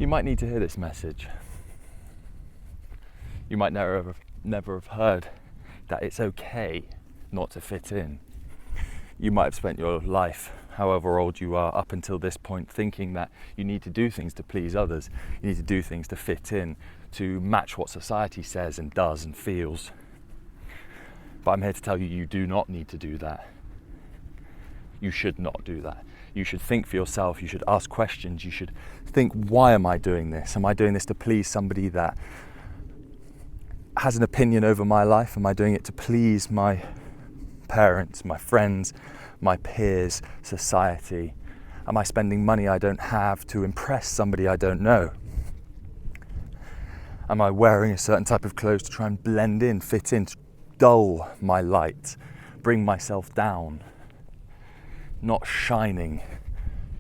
You might need to hear this message. You might never have heard that it's okay not to fit in. You might have spent your life, however old you are, up until this point, thinking that you need to do things to please others. You need to do things to fit in, to match what society says and does and feels. But I'm here to tell you, you do not need to do that. You should not do that. You should think for yourself. You should ask questions. You should think, why am I doing this? Am I doing this to please somebody that has an opinion over my life? Am I doing it to please my parents, my friends, my peers, society? Am I spending money I don't have to impress somebody I don't know? Am I wearing a certain type of clothes to try and blend in, fit in, to dull my light, bring myself down? Not shining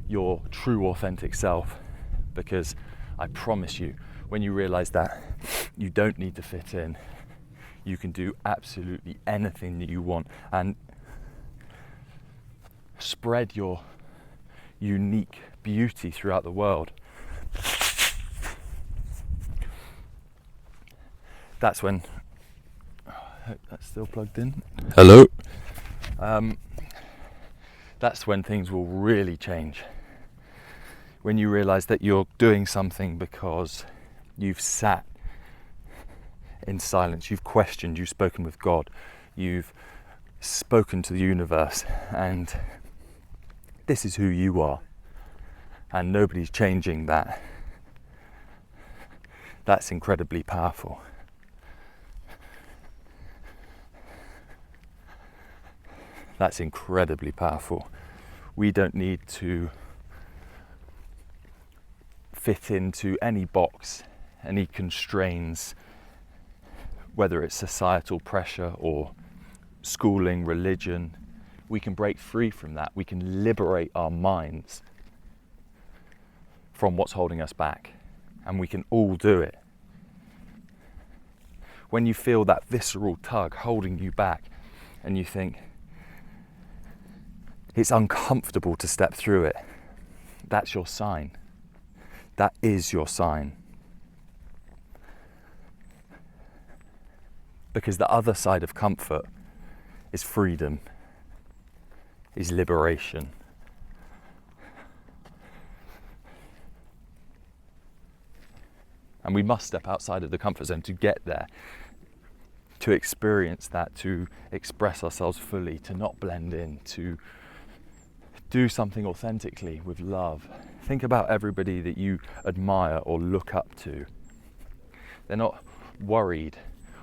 your true authentic self, because I promise you, when you realize that you don't need to fit in, you can do absolutely anything that you want and spread your unique beauty throughout the world. That's when, I hope that's still plugged in. Hello. That's when things will really change. When you realize that you're doing something because you've sat in silence, you've questioned, you've spoken with God, you've spoken to the universe, and this is who you are, and nobody's changing that. That's incredibly powerful. That's incredibly powerful. We don't need to fit into any box, any constraints, whether it's societal pressure or schooling, religion. We can break free from that. We can liberate our minds from what's holding us back, and we can all do it. When you feel that visceral tug holding you back and you think, it's uncomfortable to step through it, that's your sign. That is your sign. Because the other side of comfort is freedom, is liberation. And we must step outside of the comfort zone to get there, to experience that, to express ourselves fully, to not blend in, to do something authentically with love. Think about everybody that you admire or look up to. They're not worried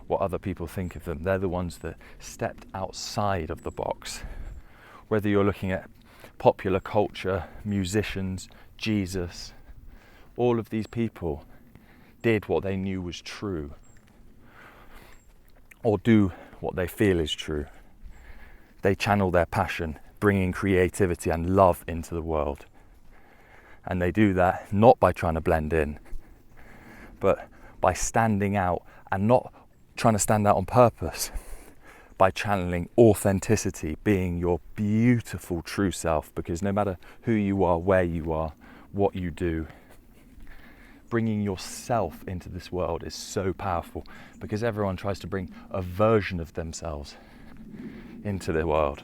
what other people think of them. They're the ones that stepped outside of the box. Whether you're looking at popular culture, musicians, Jesus, all of these people did what they knew was true, or do what they feel is true. They channel their passion, bringing creativity and love into the world. And they do that not by trying to blend in, but by standing out, and not trying to stand out on purpose, by channeling authenticity, being your beautiful true self. Because no matter who you are, where you are, what you do, bringing yourself into this world is so powerful, because everyone tries to bring a version of themselves into the world.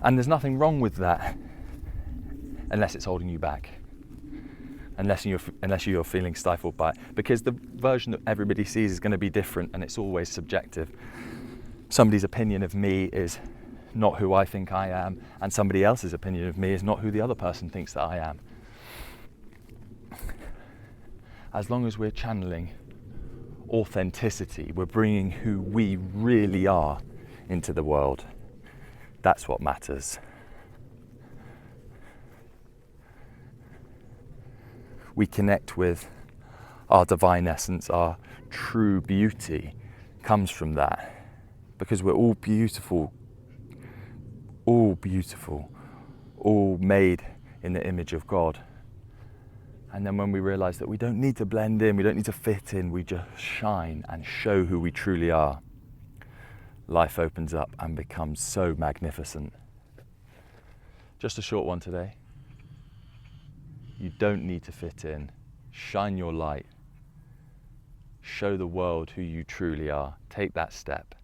And there's nothing wrong with that, unless it's holding you back, unless you're feeling stifled by it, because the version that everybody sees is going to be different, and it's always subjective. Somebody's opinion of me is not who I think I am, and somebody else's opinion of me is not who the other person thinks that I am. As long as we're channeling authenticity, we're bringing who we really are into the world. That's what matters. We connect with our divine essence, our true beauty comes from that, because we're all beautiful, all made in the image of God. And then when we realize that we don't need to blend in, we don't need to fit in, we just shine and show who we truly are, life opens up and becomes so magnificent. Just a short one today. You don't need to fit in. Shine your light. Show the world who you truly are. Take that step.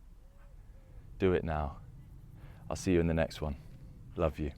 Do it now. I'll see you in the next one. Love you.